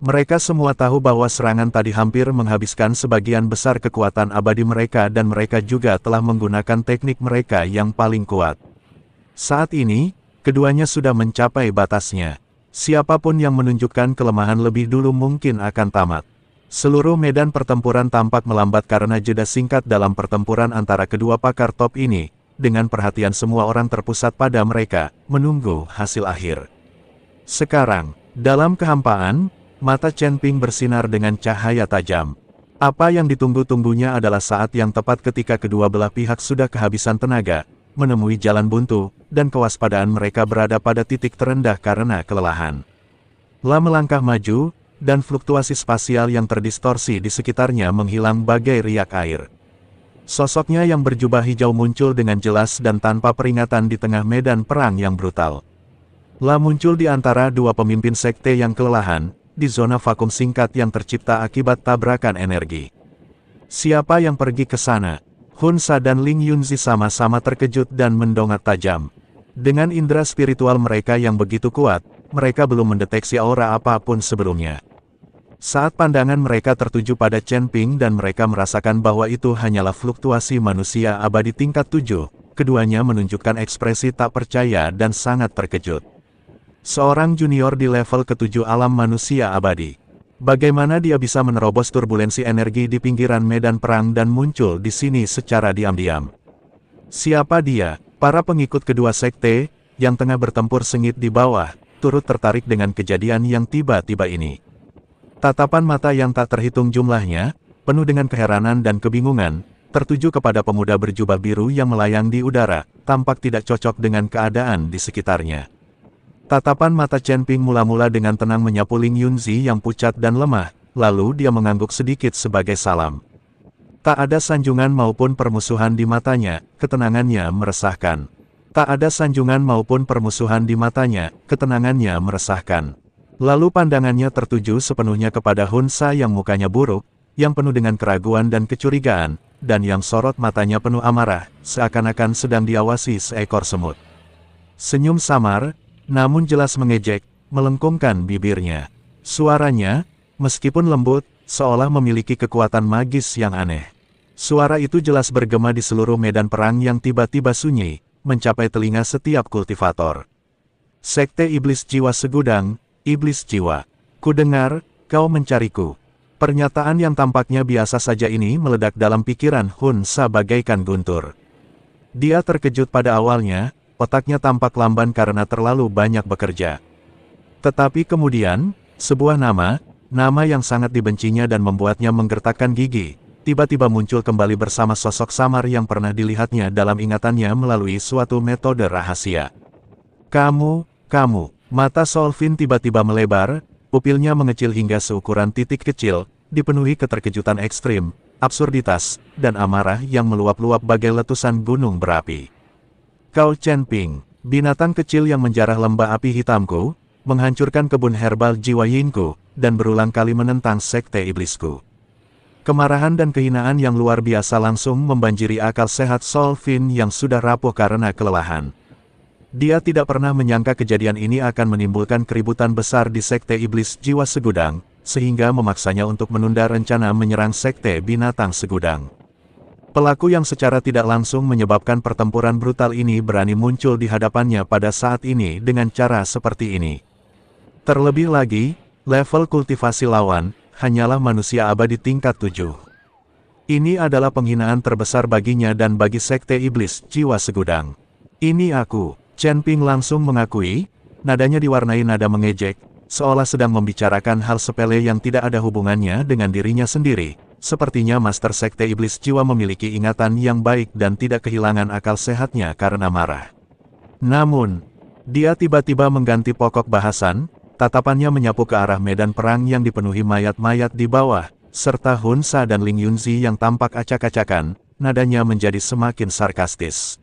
Mereka semua tahu bahwa serangan tadi hampir menghabiskan sebagian besar kekuatan abadi mereka dan mereka juga telah menggunakan teknik mereka yang paling kuat. Saat ini, keduanya sudah mencapai batasnya. Siapapun yang menunjukkan kelemahan lebih dulu mungkin akan tamat. Seluruh medan pertempuran tampak melambat karena jeda singkat dalam pertempuran antara kedua pakar top ini, dengan perhatian semua orang terpusat pada mereka, menunggu hasil akhir. Sekarang, dalam kehampaan, mata Chen Ping bersinar dengan cahaya tajam. Apa yang ditunggu-tunggunya adalah saat yang tepat ketika kedua belah pihak sudah kehabisan tenaga, menemui jalan buntu, dan kewaspadaan mereka berada pada titik terendah karena kelelahan. La melangkah maju, dan fluktuasi spasial yang terdistorsi di sekitarnya menghilang bagai riak air. Sosoknya yang berjubah hijau muncul dengan jelas dan tanpa peringatan di tengah medan perang yang brutal. La muncul di antara dua pemimpin sekte yang kelelahan, di zona vakum singkat yang tercipta akibat tabrakan energi. Siapa yang pergi ke sana? Hun Sa dan Ling Yunzi sama-sama terkejut dan mendongak tajam. Dengan indera spiritual mereka yang begitu kuat, mereka belum mendeteksi aura apapun sebelumnya. Saat pandangan mereka tertuju pada Chen Ping dan mereka merasakan bahwa itu hanyalah fluktuasi manusia abadi tingkat 7, keduanya menunjukkan ekspresi tak percaya dan sangat terkejut. Seorang junior di level ke-7 alam manusia abadi. Bagaimana dia bisa menerobos turbulensi energi di pinggiran medan perang dan muncul di sini secara diam-diam? Siapa dia? Para pengikut kedua sekte, yang tengah bertempur sengit di bawah, turut tertarik dengan kejadian yang tiba-tiba ini. Tatapan mata yang tak terhitung jumlahnya, penuh dengan keheranan dan kebingungan, tertuju kepada pemuda berjubah biru yang melayang di udara, tampak tidak cocok dengan keadaan di sekitarnya. Tatapan mata Chen Ping mula-mula dengan tenang menyapu Ling Yunzi yang pucat dan lemah, lalu dia mengangguk sedikit sebagai salam. Tak ada sanjungan maupun permusuhan di matanya, ketenangannya meresahkan. Tak ada sanjungan maupun permusuhan di matanya, ketenangannya meresahkan. Lalu pandangannya tertuju sepenuhnya kepada Hun Sa yang mukanya buruk, yang penuh dengan keraguan dan kecurigaan, dan yang sorot matanya penuh amarah, seakan-akan sedang diawasi seekor semut. Senyum samar, namun jelas mengejek, melengkungkan bibirnya. Suaranya, meskipun lembut, seolah memiliki kekuatan magis yang aneh. Suara itu jelas bergema di seluruh medan perang yang tiba-tiba sunyi, mencapai telinga setiap kultivator. Sekte Iblis Jiwa Segudang, Iblis Jiwa. Ku dengar, kau mencariku. Pernyataan yang tampaknya biasa saja ini meledak dalam pikiran Hun Sa bagaikan guntur. Dia terkejut pada awalnya, otaknya tampak lamban karena terlalu banyak bekerja. Tetapi kemudian, sebuah nama yang sangat dibencinya dan membuatnya menggertakkan gigi, tiba-tiba muncul kembali bersama sosok samar yang pernah dilihatnya dalam ingatannya melalui suatu metode rahasia. Kamu, mata Solvin tiba-tiba melebar, pupilnya mengecil hingga seukuran titik kecil, dipenuhi keterkejutan ekstrim, absurditas, dan amarah yang meluap-luap bagai letusan gunung berapi. Kau Chen Ping, binatang kecil yang menjarah lembah api hitamku, menghancurkan kebun herbal jiwa Yinku, dan berulang kali menentang sekte iblisku. Kemarahan dan kehinaan yang luar biasa langsung membanjiri akal sehat Solvin yang sudah rapuh karena kelelahan. Dia tidak pernah menyangka kejadian ini akan menimbulkan keributan besar di sekte iblis jiwa segudang, sehingga memaksanya untuk menunda rencana menyerang sekte binatang segudang. Pelaku yang secara tidak langsung menyebabkan pertempuran brutal ini berani muncul di hadapannya pada saat ini dengan cara seperti ini. Terlebih lagi, level kultivasi lawan, hanyalah manusia abadi tingkat 7. Ini adalah penghinaan terbesar baginya dan bagi sekte iblis jiwa segudang. Ini aku, Chen Ping langsung mengakui, nadanya diwarnai nada mengejek, seolah sedang membicarakan hal sepele yang tidak ada hubungannya dengan dirinya sendiri. Sepertinya Master Sekte Iblis Jiwa memiliki ingatan yang baik dan tidak kehilangan akal sehatnya karena marah. Namun, dia tiba-tiba mengganti pokok bahasan, tatapannya menyapu ke arah medan perang yang dipenuhi mayat-mayat di bawah, serta Hun Sa dan Ling Yunzi yang tampak acak-acakan, nadanya menjadi semakin sarkastis.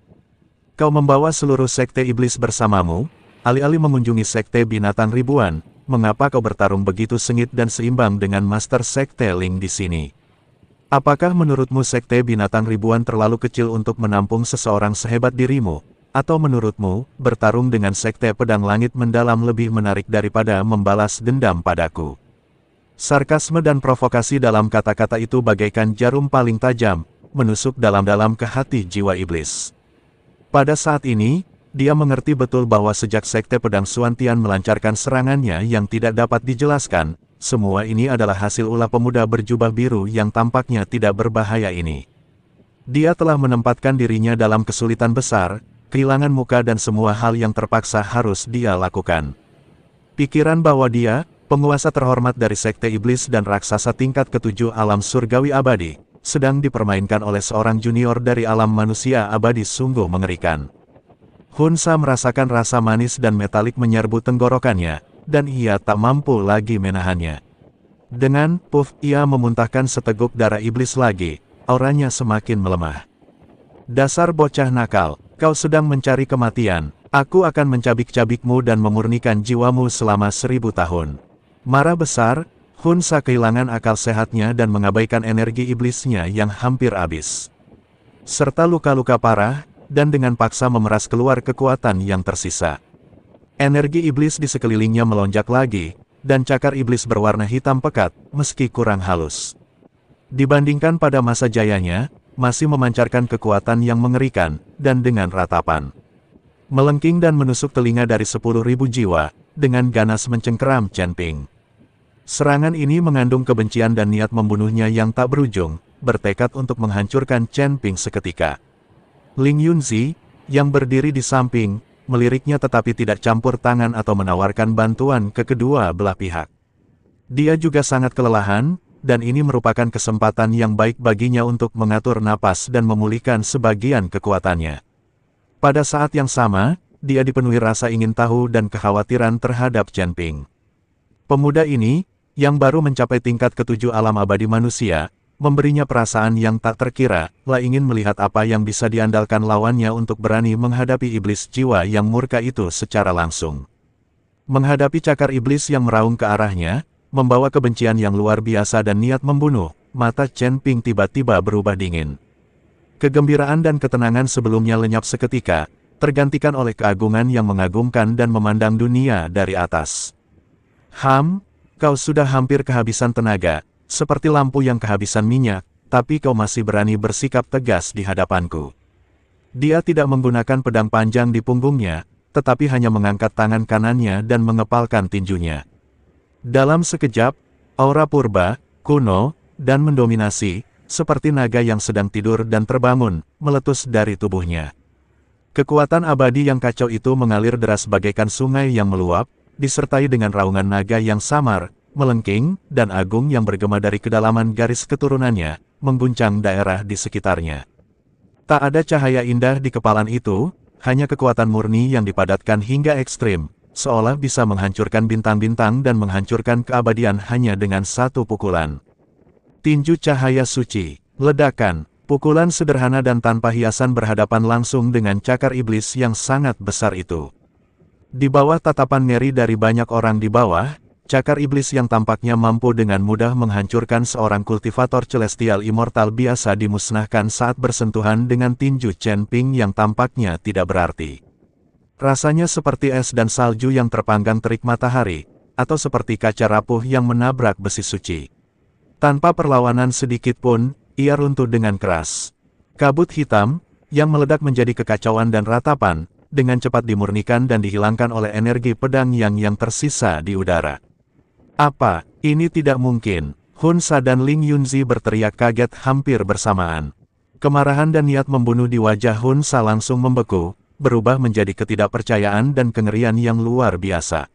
Kau membawa seluruh Sekte Iblis bersamamu, alih-alih mengunjungi Sekte Binatang Ribuan, mengapa kau bertarung begitu sengit dan seimbang dengan Master Sekte Ling di sini? Apakah menurutmu Sekte Binatang Ribuan terlalu kecil untuk menampung seseorang sehebat dirimu? Atau menurutmu, bertarung dengan Sekte Pedang Langit Mendalam lebih menarik daripada membalas dendam padaku? Sarkasme dan provokasi dalam kata-kata itu bagaikan jarum paling tajam, menusuk dalam-dalam ke hati jiwa iblis. Pada saat ini, dia mengerti betul bahwa sejak Sekte Pedang Xuantian melancarkan serangannya yang tidak dapat dijelaskan, semua ini adalah hasil ulah pemuda berjubah biru yang tampaknya tidak berbahaya ini. Dia telah menempatkan dirinya dalam kesulitan besar, kehilangan muka dan semua hal yang terpaksa harus dia lakukan. Pikiran bahwa dia, penguasa terhormat dari Sekte Iblis dan Raksasa tingkat ke-7 alam surgawi abadi, sedang dipermainkan oleh seorang junior dari alam manusia abadi sungguh mengerikan. Hunsa merasakan rasa manis dan metalik menyerbu tenggorokannya, dan ia tak mampu lagi menahannya. Dengan puff, ia memuntahkan seteguk darah iblis lagi, auranya semakin melemah. Dasar bocah nakal, kau sedang mencari kematian, aku akan mencabik-cabikmu dan memurnikan jiwamu selama 1000 tahun. Marah besar, Hunsa kehilangan akal sehatnya dan mengabaikan energi iblisnya yang hampir habis. Serta luka-luka parah, dan dengan paksa memeras keluar kekuatan yang tersisa. Energi iblis di sekelilingnya melonjak lagi, dan cakar iblis berwarna hitam pekat, meski kurang halus. Dibandingkan pada masa jayanya, masih memancarkan kekuatan yang mengerikan, dan dengan ratapan. Melengking dan menusuk telinga dari 10.000 jiwa, dengan ganas mencengkeram Chen Ping. Serangan ini mengandung kebencian dan niat membunuhnya yang tak berujung, bertekad untuk menghancurkan Chen Ping seketika. Ling Yunzi, yang berdiri di samping, meliriknya tetapi tidak campur tangan atau menawarkan bantuan ke kedua belah pihak. Dia juga sangat kelelahan, dan ini merupakan kesempatan yang baik baginya untuk mengatur napas dan memulihkan sebagian kekuatannya. Pada saat yang sama, dia dipenuhi rasa ingin tahu dan kekhawatiran terhadap Chen Ping. Pemuda ini, yang baru mencapai tingkat ke-7 alam abadi manusia, memberinya perasaan yang tak terkira, ingin melihat apa yang bisa diandalkan lawannya untuk berani menghadapi iblis jiwa yang murka itu secara langsung. Menghadapi cakar iblis yang meraung ke arahnya, membawa kebencian yang luar biasa dan niat membunuh, mata Chen Ping tiba-tiba berubah dingin. Kegembiraan dan ketenangan sebelumnya lenyap seketika, tergantikan oleh keagungan yang mengagumkan dan memandang dunia dari atas. Kau sudah hampir kehabisan tenaga, seperti lampu yang kehabisan minyak, tapi kau masih berani bersikap tegas di hadapanku. Dia tidak menggunakan pedang panjang di punggungnya, tetapi hanya mengangkat tangan kanannya dan mengepalkan tinjunya. Dalam sekejap, aura purba, kuno, dan mendominasi, seperti naga yang sedang tidur dan terbangun, meletus dari tubuhnya. Kekuatan abadi yang kacau itu mengalir deras bagaikan sungai yang meluap, disertai dengan raungan naga yang samar, melengking, dan agung yang bergema dari kedalaman garis keturunannya, mengguncang daerah di sekitarnya. Tak ada cahaya indah di kepalan itu, hanya kekuatan murni yang dipadatkan hingga ekstrim, seolah bisa menghancurkan bintang-bintang dan menghancurkan keabadian hanya dengan satu pukulan. Tinju cahaya suci, ledakan, pukulan sederhana dan tanpa hiasan berhadapan langsung dengan cakar iblis yang sangat besar itu. Di bawah tatapan ngeri dari banyak orang di bawah, cakar iblis yang tampaknya mampu dengan mudah menghancurkan seorang kultivator celestial immortal biasa dimusnahkan saat bersentuhan dengan tinju Chen Ping yang tampaknya tidak berarti. Rasanya seperti es dan salju yang terpanggang terik matahari, atau seperti kaca rapuh yang menabrak besi suci. Tanpa perlawanan sedikit pun, ia runtuh dengan keras. Kabut hitam, yang meledak menjadi kekacauan dan ratapan, dengan cepat dimurnikan dan dihilangkan oleh energi pedang yang tersisa di udara. Apa, ini tidak mungkin, Hunsa dan Ling Yunzi berteriak kaget hampir bersamaan. Kemarahan dan niat membunuh di wajah Hunsa langsung membeku, berubah menjadi ketidakpercayaan dan kengerian yang luar biasa.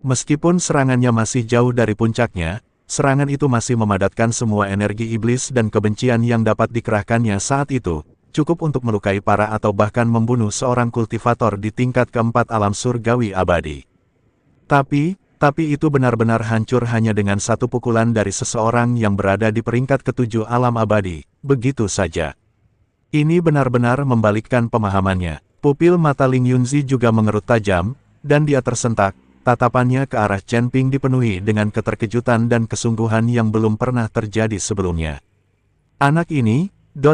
Meskipun serangannya masih jauh dari puncaknya, serangan itu masih memadatkan semua energi iblis dan kebencian yang dapat dikerahkannya saat itu, cukup untuk melukai parah atau bahkan membunuh seorang kultivator di tingkat keempat alam surgawi abadi. Tapi itu benar-benar hancur hanya dengan satu pukulan dari seseorang yang berada di peringkat ke-7 alam abadi, begitu saja. Ini benar-benar membalikkan pemahamannya. Pupil mata Ling Yunzi juga mengerut tajam, dan dia tersentak, tatapannya ke arah Chen Ping dipenuhi dengan keterkejutan dan kesungguhan yang belum pernah terjadi sebelumnya. Anak ini,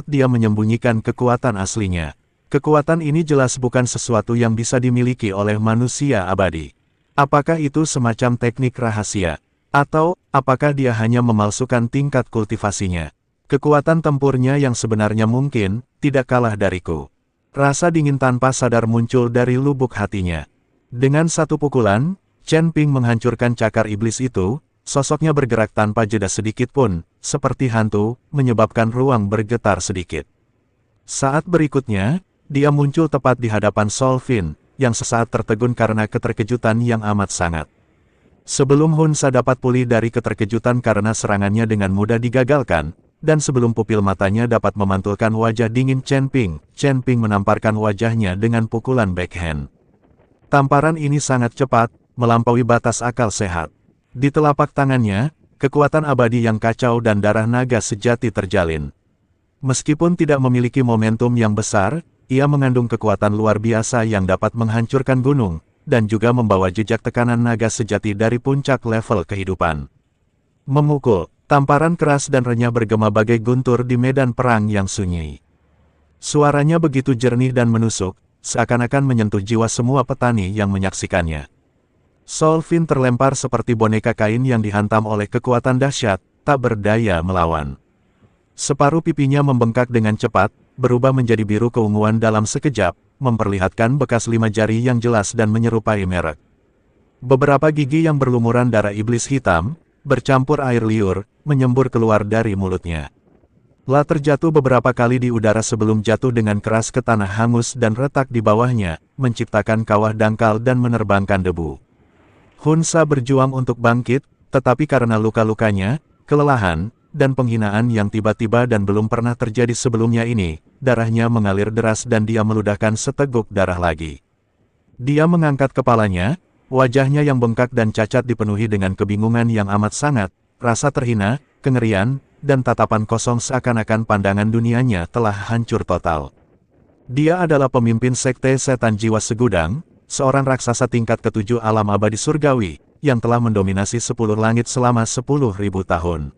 dia menyembunyikan kekuatan aslinya. Kekuatan ini jelas bukan sesuatu yang bisa dimiliki oleh manusia abadi. Apakah itu semacam teknik rahasia? Atau, apakah dia hanya memalsukan tingkat kultivasinya? Kekuatan tempurnya yang sebenarnya mungkin, tidak kalah dariku. Rasa dingin tanpa sadar muncul dari lubuk hatinya. Dengan satu pukulan, Chen Ping menghancurkan cakar iblis itu, sosoknya bergerak tanpa jeda sedikit pun, seperti hantu, menyebabkan ruang bergetar sedikit. Saat berikutnya, dia muncul tepat di hadapan Sol Fin, yang sesaat tertegun karena keterkejutan yang amat sangat. Sebelum Hun Sa dapat pulih dari keterkejutan karena serangannya dengan mudah digagalkan, dan sebelum pupil matanya dapat memantulkan wajah dingin Chen Ping menamparkan wajahnya dengan pukulan backhand. Tamparan ini sangat cepat, melampaui batas akal sehat. Di telapak tangannya, kekuatan abadi yang kacau dan darah naga sejati terjalin. Meskipun tidak memiliki momentum yang besar, ia mengandung kekuatan luar biasa yang dapat menghancurkan gunung, dan juga membawa jejak tekanan naga sejati dari puncak level kehidupan. Memukul, tamparan keras dan renyah bergema bagai guntur di medan perang yang sunyi. Suaranya begitu jernih dan menusuk, seakan-akan menyentuh jiwa semua petani yang menyaksikannya. Sol Fin terlempar seperti boneka kain yang dihantam oleh kekuatan dahsyat, tak berdaya melawan. Separuh pipinya membengkak dengan cepat, berubah menjadi biru keunguan dalam sekejap, memperlihatkan bekas 5 jari yang jelas dan menyerupai merek. Beberapa gigi yang berlumuran darah iblis hitam, bercampur air liur, menyembur keluar dari mulutnya. La terjatuh beberapa kali di udara sebelum jatuh dengan keras ke tanah hangus dan retak di bawahnya, menciptakan kawah dangkal dan menerbangkan debu. Hun Sa berjuang untuk bangkit, tetapi karena luka-lukanya, kelelahan, dan penghinaan yang tiba-tiba dan belum pernah terjadi sebelumnya ini, darahnya mengalir deras dan dia meludahkan seteguk darah lagi. Dia mengangkat kepalanya, wajahnya yang bengkak dan cacat dipenuhi dengan kebingungan yang amat sangat, rasa terhina, kengerian, dan tatapan kosong seakan-akan pandangan dunianya telah hancur total. Dia adalah pemimpin sekte setan jiwa segudang, seorang raksasa tingkat ke-7 alam abadi surgawi, yang telah mendominasi 10 langit selama 10.000 tahun.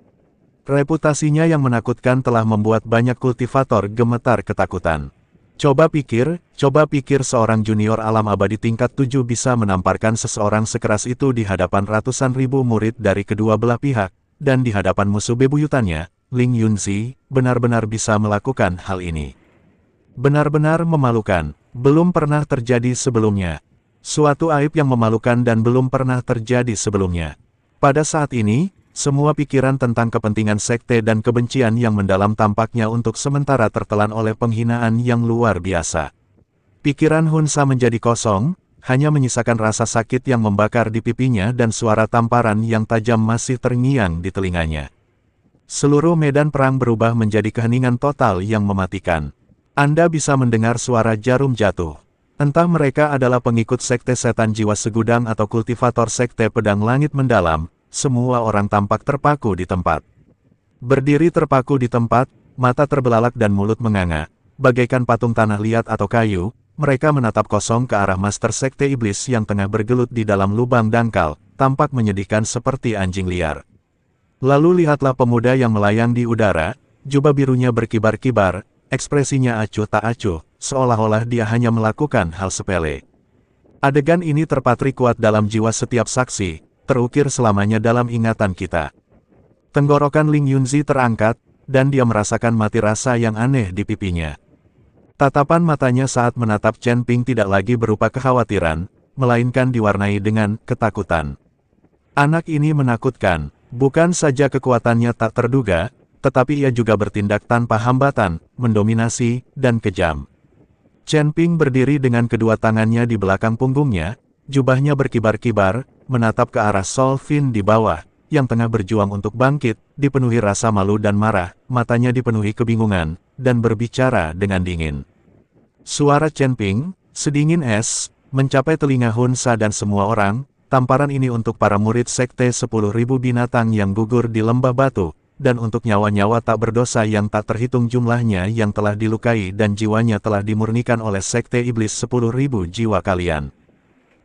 Reputasinya yang menakutkan telah membuat banyak kultivator gemetar ketakutan. Coba pikir seorang junior alam abadi tingkat 7 bisa menamparkan seseorang sekeras itu di hadapan ratusan ribu murid dari kedua belah pihak, dan di hadapan musuh bebuyutannya, Ling Yunzi, benar-benar bisa melakukan hal ini. Benar-benar memalukan, belum pernah terjadi sebelumnya. Suatu aib yang memalukan dan belum pernah terjadi sebelumnya. Pada saat ini, semua pikiran tentang kepentingan sekte dan kebencian yang mendalam tampaknya untuk sementara tertelan oleh penghinaan yang luar biasa. Pikiran Hun Sa menjadi kosong, hanya menyisakan rasa sakit yang membakar di pipinya dan suara tamparan yang tajam masih terngiang di telinganya. Seluruh medan perang berubah menjadi keheningan total yang mematikan. Anda bisa mendengar suara jarum jatuh. Entah mereka adalah pengikut sekte setan jiwa segudang atau kultivator sekte pedang langit mendalam, semua orang tampak terpaku di tempat. Berdiri terpaku di tempat, mata terbelalak dan mulut menganga, bagaikan patung tanah liat atau kayu, mereka menatap kosong ke arah master sekte iblis yang tengah bergelut di dalam lubang dangkal, tampak menyedihkan seperti anjing liar. Lalu lihatlah pemuda yang melayang di udara, jubah birunya berkibar-kibar, ekspresinya acuh tak acuh, seolah-olah dia hanya melakukan hal sepele. Adegan ini terpatri kuat dalam jiwa setiap saksi, terukir selamanya dalam ingatan kita. Tenggorokan Ling Yunzi terangkat, dan dia merasakan mati rasa yang aneh di pipinya. Tatapan matanya saat menatap Chen Ping tidak lagi berupa kekhawatiran, melainkan diwarnai dengan ketakutan. Anak ini menakutkan, bukan saja kekuatannya tak terduga, tetapi ia juga bertindak tanpa hambatan, mendominasi, dan kejam. Chen Ping berdiri dengan kedua tangannya di belakang punggungnya, jubahnya berkibar-kibar, menatap ke arah Sol Fin di bawah, yang tengah berjuang untuk bangkit, dipenuhi rasa malu dan marah, matanya dipenuhi kebingungan, dan berbicara dengan dingin. Suara Chen Ping, sedingin es, mencapai telinga Hun Sa dan semua orang, tamparan ini untuk para murid sekte 10.000 binatang yang gugur di lembah batu, dan untuk nyawa-nyawa tak berdosa yang tak terhitung jumlahnya yang telah dilukai dan jiwanya telah dimurnikan oleh sekte iblis 10.000 jiwa kalian.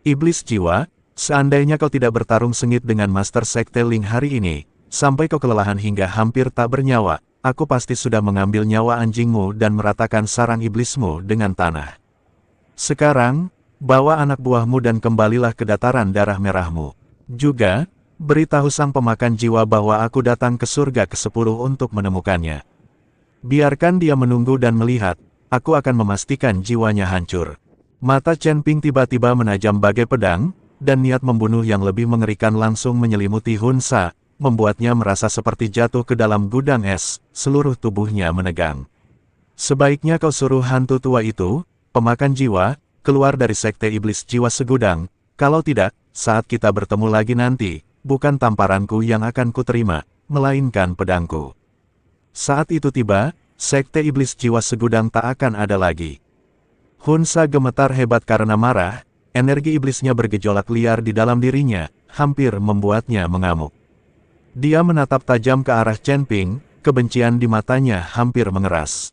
Iblis jiwa, seandainya kau tidak bertarung sengit dengan Master Sekte Ling hari ini, sampai kau kelelahan hingga hampir tak bernyawa, aku pasti sudah mengambil nyawa anjingmu dan meratakan sarang iblismu dengan tanah. Sekarang, bawa anak buahmu dan kembalilah ke dataran darah merahmu. Juga, beritahu sang pemakan jiwa bahwa aku datang ke surga ke-10 untuk menemukannya. Biarkan dia menunggu dan melihat, aku akan memastikan jiwanya hancur. Mata Chen Ping tiba-tiba menajam bagai pedang, dan niat membunuh yang lebih mengerikan langsung menyelimuti Hun Sa, membuatnya merasa seperti jatuh ke dalam gudang es, seluruh tubuhnya menegang. Sebaiknya kau suruh hantu tua itu, pemakan jiwa, keluar dari sekte iblis jiwa segudang, kalau tidak, saat kita bertemu lagi nanti, bukan tamparanku yang akan kuterima, melainkan pedangku. Saat itu tiba, sekte iblis jiwa segudang tak akan ada lagi. Hun Sa gemetar hebat karena marah, energi iblisnya bergejolak liar di dalam dirinya, hampir membuatnya mengamuk. Dia menatap tajam ke arah Chen Ping, kebencian di matanya hampir mengeras.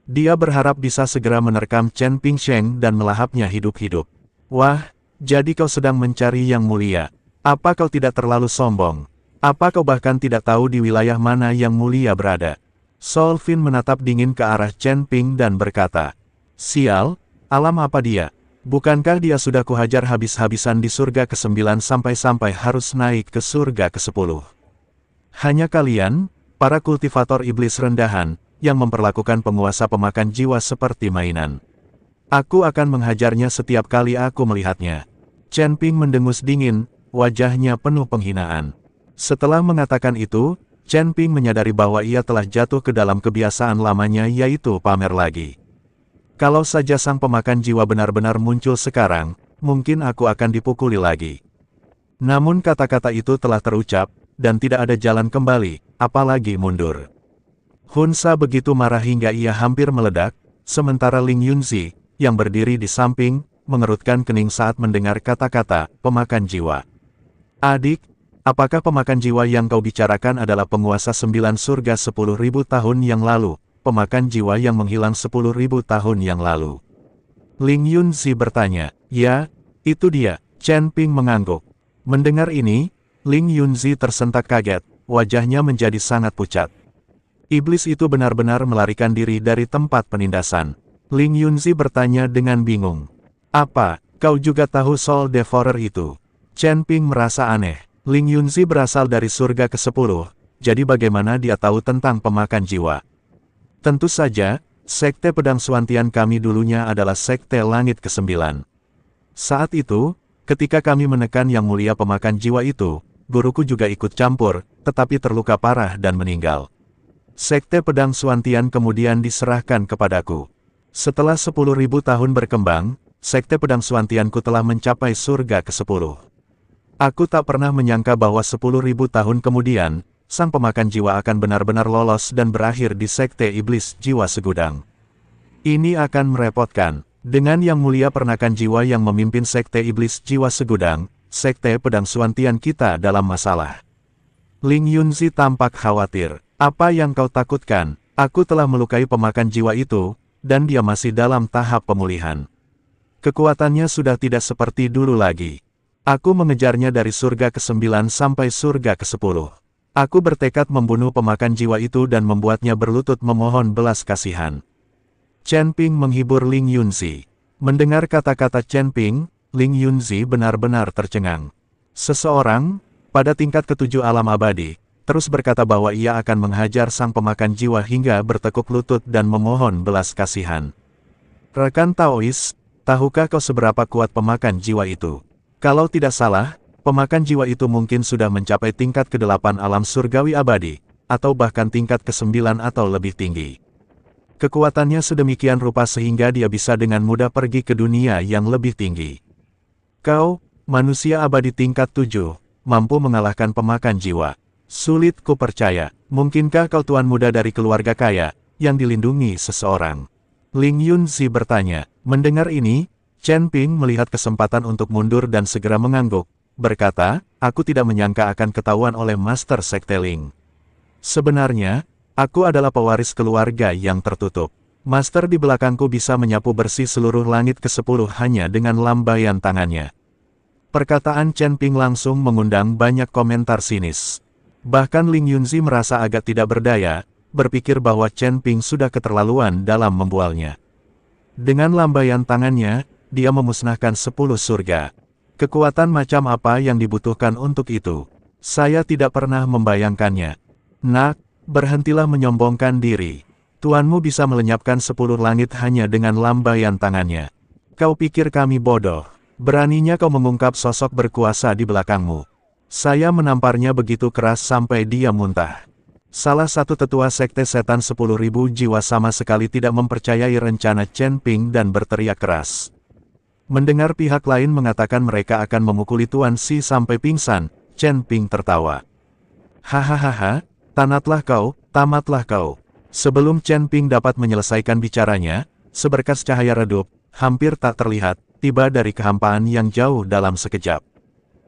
Dia berharap bisa segera menerkam Chen Ping Sheng dan melahapnya hidup-hidup. Wah, jadi kau sedang mencari yang mulia. Apa kau tidak terlalu sombong? Apa kau bahkan tidak tahu di wilayah mana yang mulia berada? Sol Fin menatap dingin ke arah Chen Ping dan berkata, "Sial, alam apa dia? Bukankah dia sudah kuhajar habis-habisan di surga ke-9 sampai harus naik ke surga ke-10? Hanya kalian, para kultivator iblis rendahan, yang memperlakukan penguasa pemakan jiwa seperti mainan. Aku akan menghajarnya setiap kali aku melihatnya." Chen Ping mendengus dingin, wajahnya penuh penghinaan. Setelah mengatakan itu, Chen Ping menyadari bahwa ia telah jatuh ke dalam kebiasaan lamanya yaitu pamer lagi. Kalau saja sang pemakan jiwa benar-benar muncul sekarang, mungkin aku akan dipukuli lagi. Namun kata-kata itu telah terucap, dan tidak ada jalan kembali, apalagi mundur. Hun Sa begitu marah hingga ia hampir meledak, sementara Ling Yunzi, yang berdiri di samping, mengerutkan kening saat mendengar kata-kata pemakan jiwa. "Adik, apakah pemakan jiwa yang kau bicarakan adalah penguasa 9 surga 10.000 tahun yang lalu, pemakan jiwa yang menghilang 10.000 tahun yang lalu?" Ling Yunzi bertanya. "Ya, itu dia." Chen Ping mengangguk. Mendengar ini, Ling Yunzi tersentak kaget, wajahnya menjadi sangat pucat. Iblis itu benar-benar melarikan diri dari tempat penindasan. Ling Yunzi bertanya dengan bingung. "Apa, kau juga tahu Soul Devourer itu?" Chen Ping merasa aneh. Ling Yunzi berasal dari surga ke-10, jadi bagaimana dia tahu tentang pemakan jiwa? Tentu saja, sekte pedang Suantian kami dulunya adalah sekte langit ke-9. Saat itu, ketika kami menekan yang mulia pemakan jiwa itu, guruku juga ikut campur, tetapi terluka parah dan meninggal. Sekte pedang Suantian kemudian diserahkan kepadaku. Setelah 10.000 tahun berkembang, sekte pedang Suantianku telah mencapai surga ke-10. Aku tak pernah menyangka bahwa 10.000 tahun kemudian, sang pemakan jiwa akan benar-benar lolos dan berakhir di sekte iblis jiwa segudang. Ini akan merepotkan. Dengan yang mulia pernakan jiwa yang memimpin sekte iblis jiwa segudang, sekte pedang Suantian kita dalam masalah. Ling Yunzi tampak khawatir. "Apa yang kau takutkan? Aku telah melukai pemakan jiwa itu, dan dia masih dalam tahap pemulihan. Kekuatannya sudah tidak seperti dulu lagi. Aku mengejarnya dari surga ke-9 sampai surga ke-10. Aku bertekad membunuh pemakan jiwa itu dan membuatnya berlutut memohon belas kasihan." Chen Ping menghibur Ling Yunzi. Mendengar kata-kata Chen Ping, Ling Yunzi benar-benar tercengang. Seseorang, pada tingkat ke-7 alam abadi, terus berkata bahwa ia akan menghajar sang pemakan jiwa hingga bertekuk lutut dan memohon belas kasihan. "Rekan Taois, tahukah kau seberapa kuat pemakan jiwa itu? Kalau tidak salah, pemakan jiwa itu mungkin sudah mencapai tingkat ke-8 alam surgawi abadi, atau bahkan tingkat ke-9 atau lebih tinggi. Kekuatannya sedemikian rupa sehingga dia bisa dengan mudah pergi ke dunia yang lebih tinggi. Kau, manusia abadi tingkat 7, mampu mengalahkan pemakan jiwa. Sulit ku percaya, mungkinkah kau tuan muda dari keluarga kaya, yang dilindungi seseorang?" Ling Yunzi bertanya. Mendengar ini, Chen Ping melihat kesempatan untuk mundur dan segera mengangguk, berkata, "Aku tidak menyangka akan ketahuan oleh Master Sekte Ling. Sebenarnya, aku adalah pewaris keluarga yang tertutup. Master di belakangku bisa menyapu bersih seluruh langit ke-10 hanya dengan lambaian tangannya." Perkataan Chen Ping langsung mengundang banyak komentar sinis. Bahkan Ling Yunzi merasa agak tidak berdaya, berpikir bahwa Chen Ping sudah keterlaluan dalam membualnya. Dengan lambaian tangannya, dia memusnahkan 10 surga. Kekuatan macam apa yang dibutuhkan untuk itu? Saya tidak pernah membayangkannya. Nak, berhentilah menyombongkan diri. Tuanmu bisa melenyapkan 10 langit hanya dengan lambaian tangannya. Kau pikir kami bodoh? Beraninya kau mengungkap sosok berkuasa di belakangmu. Saya menamparnya begitu keras sampai dia muntah. Salah satu tetua sekte setan 10.000 jiwa sama sekali tidak mempercayai rencana Chen Ping dan berteriak keras. Mendengar pihak lain mengatakan mereka akan memukuli Tuan Si sampai pingsan, Chen Ping tertawa. Hahaha, tamatlah kau. Sebelum Chen Ping dapat menyelesaikan bicaranya, seberkas cahaya redup, hampir tak terlihat, tiba dari kehampaan yang jauh dalam sekejap.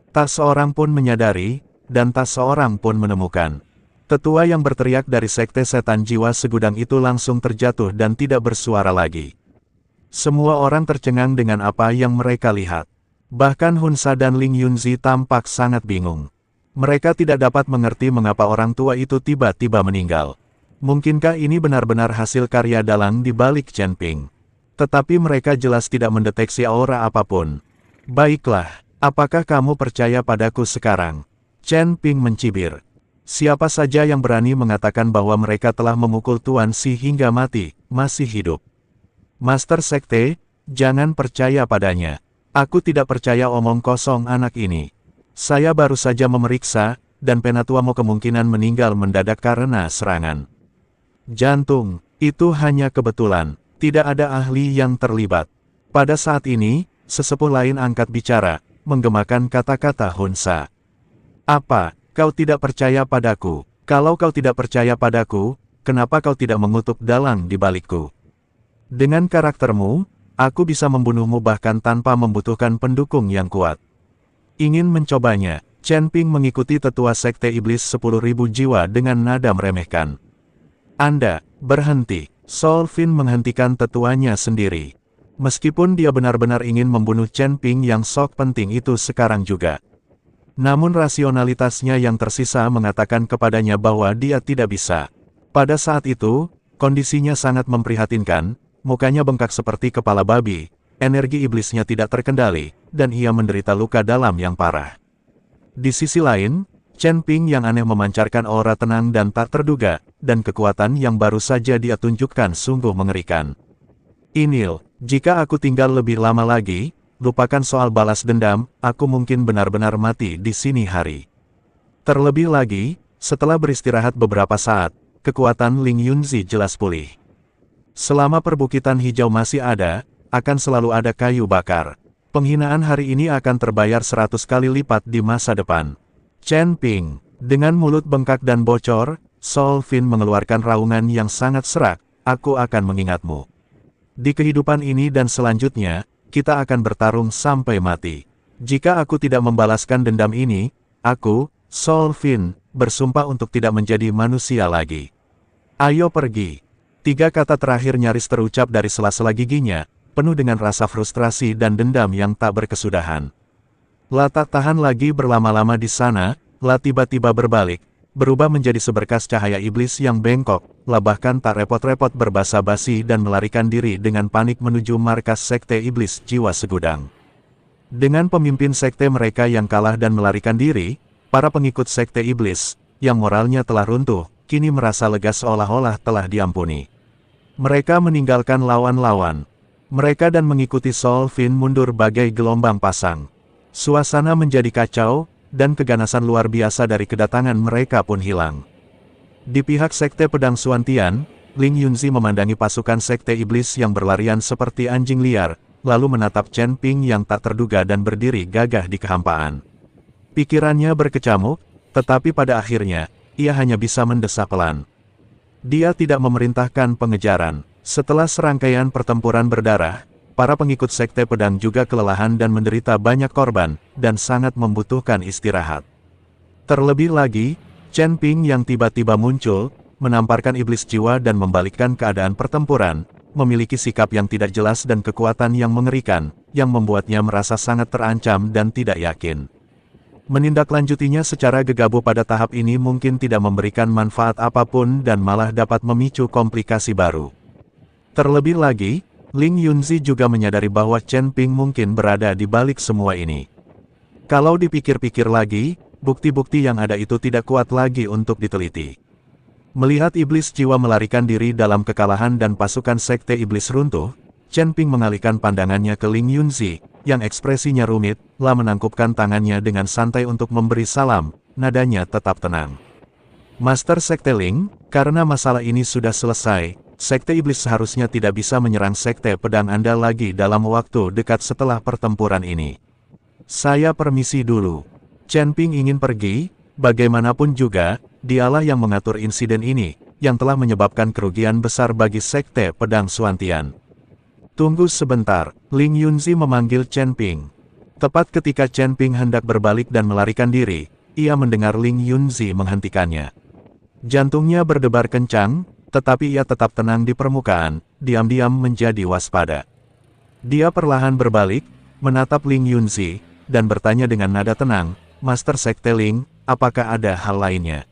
Tak seorang pun menyadari, dan tak seorang pun menemukan. Tetua yang berteriak dari sekte setan jiwa segudang itu langsung terjatuh dan tidak bersuara lagi. Semua orang tercengang dengan apa yang mereka lihat. Bahkan Hunsa dan Ling Yunzi tampak sangat bingung. Mereka tidak dapat mengerti mengapa orang tua itu tiba-tiba meninggal. Mungkinkah ini benar-benar hasil karya dalang di balik Chen Ping? Tetapi mereka jelas tidak mendeteksi aura apapun. Baiklah, apakah kamu percaya padaku sekarang? Chen Ping mencibir. Siapa saja yang berani mengatakan bahwa mereka telah memukul Tuan Si hingga mati, masih hidup. Master Sekte, jangan percaya padanya. Aku tidak percaya omong kosong anak ini. Saya baru saja memeriksa, dan Penatuamu kemungkinan meninggal mendadak karena serangan jantung. Itu hanya kebetulan, tidak ada ahli yang terlibat. Pada saat ini, sesepuh lain angkat bicara, menggemakan kata-kata Hunsa. Apa? Kau tidak percaya padaku? Kalau kau tidak percaya padaku, kenapa kau tidak mengutuk dalang di balikku? Dengan karaktermu, aku bisa membunuhmu bahkan tanpa membutuhkan pendukung yang kuat. Ingin mencobanya, Chen Ping mengikuti tetua sekte iblis 10.000 jiwa dengan nada meremehkan. Anda, berhenti. Sol Fin menghentikan tetuanya sendiri. Meskipun dia benar-benar ingin membunuh Chen Ping yang sok penting itu sekarang juga. Namun rasionalitasnya yang tersisa mengatakan kepadanya bahwa dia tidak bisa. Pada saat itu, kondisinya sangat memprihatinkan, mukanya bengkak seperti kepala babi, energi iblisnya tidak terkendali, dan ia menderita luka dalam yang parah. Di sisi lain, Chen Ping yang aneh memancarkan aura tenang dan tak terduga, dan kekuatan yang baru saja dia tunjukkan sungguh mengerikan. Inil, jika aku tinggal lebih lama lagi, lupakan soal balas dendam, aku mungkin benar-benar mati di sini hari. Terlebih lagi, setelah beristirahat beberapa saat, kekuatan Ling Yunzi jelas pulih. Selama perbukitan hijau masih ada, akan selalu ada kayu bakar. Penghinaan hari ini akan terbayar 100 kali lipat di masa depan. Chen Ping, dengan mulut bengkak dan bocor, Sol Fin mengeluarkan raungan yang sangat serak, aku akan mengingatmu. Di kehidupan ini dan selanjutnya, kita akan bertarung sampai mati. Jika aku tidak membalaskan dendam ini, aku, Sol Fin, bersumpah untuk tidak menjadi manusia lagi. Ayo pergi. 3 kata terakhir nyaris terucap dari sela-sela giginya, penuh dengan rasa frustrasi dan dendam yang tak berkesudahan. La tak tahan lagi berlama-lama di sana, La tiba-tiba berbalik, berubah menjadi seberkas cahaya iblis yang bengkok, La bahkan tak repot-repot berbasa-basi dan melarikan diri dengan panik menuju markas sekte iblis jiwa segudang. Dengan pemimpin sekte mereka yang kalah dan melarikan diri, para pengikut sekte iblis, yang moralnya telah runtuh, kini merasa lega seolah-olah telah diampuni. Mereka meninggalkan lawan-lawan. Mereka dan mengikuti Sol Fin mundur bagai gelombang pasang. Suasana menjadi kacau, dan keganasan luar biasa dari kedatangan mereka pun hilang. Di pihak sekte pedang Suantian, Ling Yunzi memandangi pasukan sekte iblis yang berlarian seperti anjing liar, lalu menatap Chen Ping yang tak terduga dan berdiri gagah di kehampaan. Pikirannya berkecamuk, tetapi pada akhirnya, ia hanya bisa mendesah pelan. Dia tidak memerintahkan pengejaran. Setelah serangkaian pertempuran berdarah, para pengikut sekte pedang juga kelelahan dan menderita banyak korban, dan sangat membutuhkan istirahat. Terlebih lagi, Chen Ping yang tiba-tiba muncul, menamparkan iblis jiwa dan membalikkan keadaan pertempuran, memiliki sikap yang tidak jelas dan kekuatan yang mengerikan, yang membuatnya merasa sangat terancam dan tidak yakin. Menindaklanjutinya secara gegabah pada tahap ini mungkin tidak memberikan manfaat apapun dan malah dapat memicu komplikasi baru. Terlebih lagi, Ling Yunzi juga menyadari bahwa Chen Ping mungkin berada di balik semua ini. Kalau dipikir-pikir lagi, bukti-bukti yang ada itu tidak kuat lagi untuk diteliti. Melihat iblis jiwa melarikan diri dalam kekalahan dan pasukan sekte iblis runtuh, Chen Ping mengalihkan pandangannya ke Ling Yunzi, yang ekspresinya rumit, lalu menangkupkan tangannya dengan santai untuk memberi salam, nadanya tetap tenang. Master Sekte Ling, karena masalah ini sudah selesai, Sekte Iblis seharusnya tidak bisa menyerang Sekte Pedang Anda lagi dalam waktu dekat setelah pertempuran ini. Saya permisi dulu. Chen Ping ingin pergi, bagaimanapun juga, dialah yang mengatur insiden ini, yang telah menyebabkan kerugian besar bagi Sekte Pedang Xuantian. Tunggu sebentar, Ling Yunzi memanggil Chen Ping. Tepat ketika Chen Ping hendak berbalik dan melarikan diri, ia mendengar Ling Yunzi menghentikannya. Jantungnya berdebar kencang, tetapi ia tetap tenang di permukaan, diam-diam menjadi waspada. Dia perlahan berbalik, menatap Ling Yunzi, dan bertanya dengan nada tenang, Master Sekte Ling, apakah ada hal lainnya?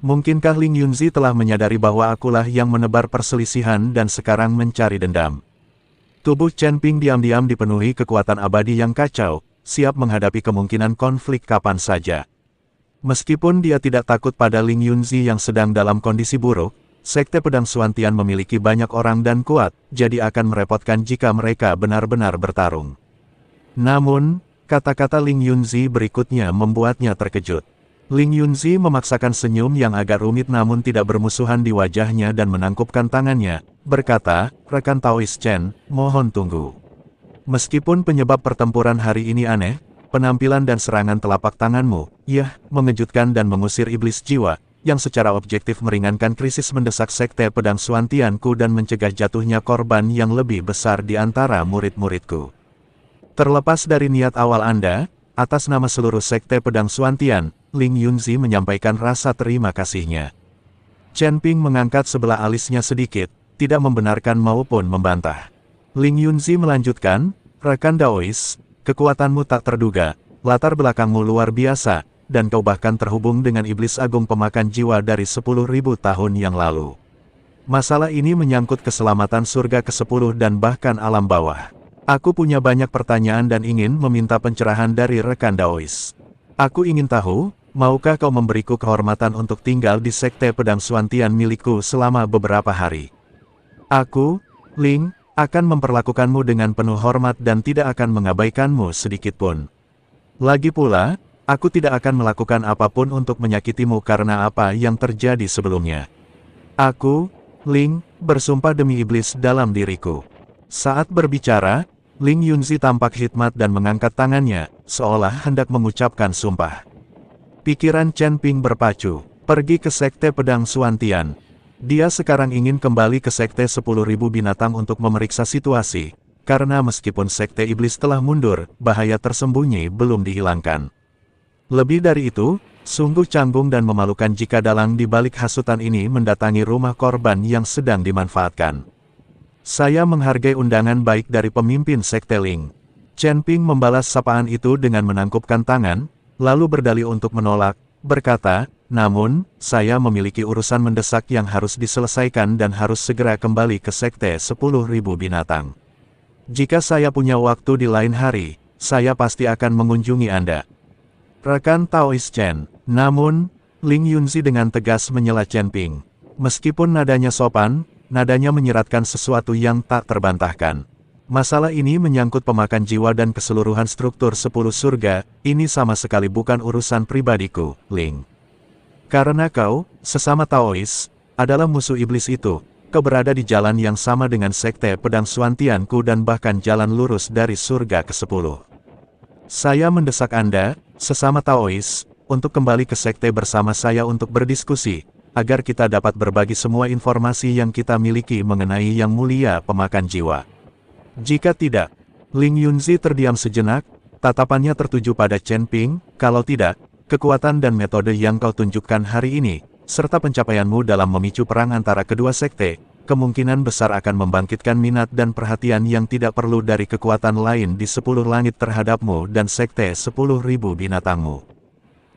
Mungkinkah Ling Yunzi telah menyadari bahwa akulah yang menebar perselisihan dan sekarang mencari dendam? Tubuh Chen Ping diam-diam dipenuhi kekuatan abadi yang kacau, siap menghadapi kemungkinan konflik kapan saja. Meskipun dia tidak takut pada Ling Yunzi yang sedang dalam kondisi buruk, Sekte Pedang Xuantian memiliki banyak orang dan kuat, jadi akan merepotkan jika mereka benar-benar bertarung. Namun, kata-kata Ling Yunzi berikutnya membuatnya terkejut. Ling Yunzi memaksakan senyum yang agak rumit namun tidak bermusuhan di wajahnya dan menangkupkan tangannya, berkata, "Rekan Taois Chen, mohon tunggu. Meskipun penyebab pertempuran hari ini aneh, penampilan dan serangan telapak tanganmu, mengejutkan dan mengusir iblis jiwa, yang secara objektif meringankan krisis mendesak Sekte Pedang Xuantianku dan mencegah jatuhnya korban yang lebih besar di antara murid-muridku. Terlepas dari niat awal Anda, atas nama seluruh Sekte Pedang Xuantian, Ling Yunzi menyampaikan rasa terima kasihnya." Chen Ping mengangkat sebelah alisnya sedikit, tidak membenarkan maupun membantah. Ling Yunzi melanjutkan, "Rekan Daois, kekuatanmu tak terduga, latar belakangmu luar biasa, dan kau bahkan terhubung dengan iblis agung pemakan jiwa dari 10.000 tahun yang lalu. Masalah ini menyangkut keselamatan surga ke-10 dan bahkan alam bawah. Aku punya banyak pertanyaan dan ingin meminta pencerahan dari rekan Daois. Aku ingin tahu, maukah kau memberiku kehormatan untuk tinggal di Sekte Pedang Xuantian milikku selama beberapa hari? Aku, Ling, akan memperlakukanmu dengan penuh hormat dan tidak akan mengabaikanmu sedikitpun. Lagi pula, aku tidak akan melakukan apapun untuk menyakitimu karena apa yang terjadi sebelumnya. Aku, Ling, bersumpah demi iblis dalam diriku." Saat berbicara, Ling Yunzi tampak hikmat dan mengangkat tangannya, seolah hendak mengucapkan sumpah. Pikiran Chen Ping berpacu, pergi ke Sekte Pedang Xuantian. Dia sekarang ingin kembali ke Sekte 10.000 binatang untuk memeriksa situasi, karena meskipun Sekte Iblis telah mundur, bahaya tersembunyi belum dihilangkan. Lebih dari itu, sungguh canggung dan memalukan jika dalang di balik hasutan ini mendatangi rumah korban yang sedang dimanfaatkan. Saya menghargai undangan baik dari pemimpin Sekte Ling. Chen Ping membalas sapaan itu dengan menangkupkan tangan, lalu berdalih untuk menolak, berkata, "Namun, saya memiliki urusan mendesak yang harus diselesaikan dan harus segera kembali ke Sekte 10.000 binatang. Jika saya punya waktu di lain hari, saya pasti akan mengunjungi Anda." Rekan Taois Chen. Namun, Ling Yunzi dengan tegas menyela Chen Ping. Meskipun nadanya sopan, nadanya menyiratkan sesuatu yang tak terbantahkan. Masalah ini menyangkut pemakan jiwa dan keseluruhan struktur 10 surga, ini sama sekali bukan urusan pribadiku, Ling. Karena kau, sesama Taois, adalah musuh iblis itu, kau berada di jalan yang sama dengan Sekte Pedang Xuantianku dan bahkan jalan lurus dari surga ke-10. Saya mendesak Anda, sesama Taois, untuk kembali ke Sekte bersama saya untuk berdiskusi, agar kita dapat berbagi semua informasi yang kita miliki mengenai Yang Mulia Pemakan Jiwa. Jika tidak, Ling Yunzi terdiam sejenak, tatapannya tertuju pada Chen Ping, kalau tidak, kekuatan dan metode yang kau tunjukkan hari ini, serta pencapaianmu dalam memicu perang antara kedua sekte, kemungkinan besar akan membangkitkan minat dan perhatian yang tidak perlu dari kekuatan lain di 10 langit terhadapmu dan Sekte 10.000 binatangmu.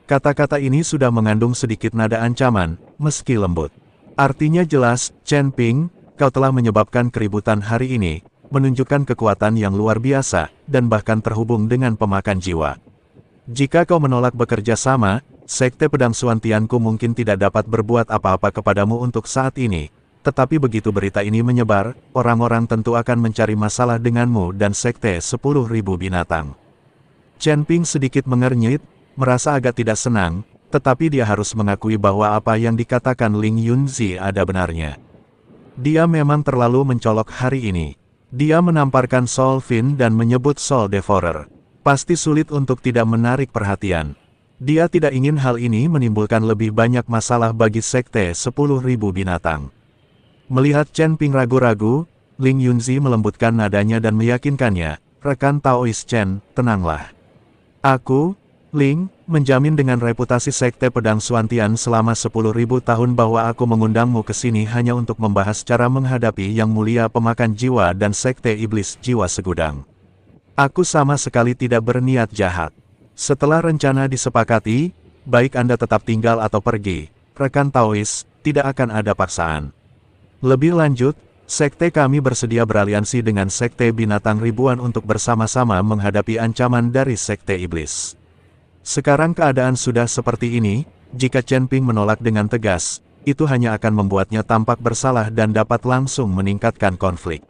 Kata-kata ini sudah mengandung sedikit nada ancaman, meski lembut. Artinya jelas, Chen Ping, kau telah menyebabkan keributan hari ini, menunjukkan kekuatan yang luar biasa, dan bahkan terhubung dengan pemakan jiwa. Jika kau menolak bekerja sama, Sekte Pedang Suantianku mungkin tidak dapat berbuat apa-apa kepadamu untuk saat ini. Tetapi begitu berita ini menyebar, orang-orang tentu akan mencari masalah denganmu dan Sekte 10.000 Binatang. Chen Ping sedikit mengernyit, merasa agak tidak senang, tetapi dia harus mengakui bahwa apa yang dikatakan Ling Yunzi ada benarnya. Dia memang terlalu mencolok hari ini. Dia menamparkan Soul Fin dan menyebut Soul Devourer. Pasti sulit untuk tidak menarik perhatian. Dia tidak ingin hal ini menimbulkan lebih banyak masalah bagi Sekte 10.000 Binatang. Melihat Chen Ping ragu-ragu, Ling Yunzi melembutkan nadanya dan meyakinkannya, "Rekan Taois Chen, tenanglah. Aku, Ling, menjamin dengan reputasi Sekte Pedang Suantian selama 10.000 tahun bahwa aku mengundangmu ke sini hanya untuk membahas cara menghadapi Yang Mulia Pemakan Jiwa dan Sekte Iblis Jiwa Segudang. Aku sama sekali tidak berniat jahat. Setelah rencana disepakati, baik Anda tetap tinggal atau pergi, rekan Taois, tidak akan ada paksaan. Lebih lanjut, sekte kami bersedia beraliansi dengan Sekte Binatang Ribuan untuk bersama-sama menghadapi ancaman dari Sekte Iblis." Sekarang keadaan sudah seperti ini, jika Chen Ping menolak dengan tegas, itu hanya akan membuatnya tampak bersalah dan dapat langsung meningkatkan konflik.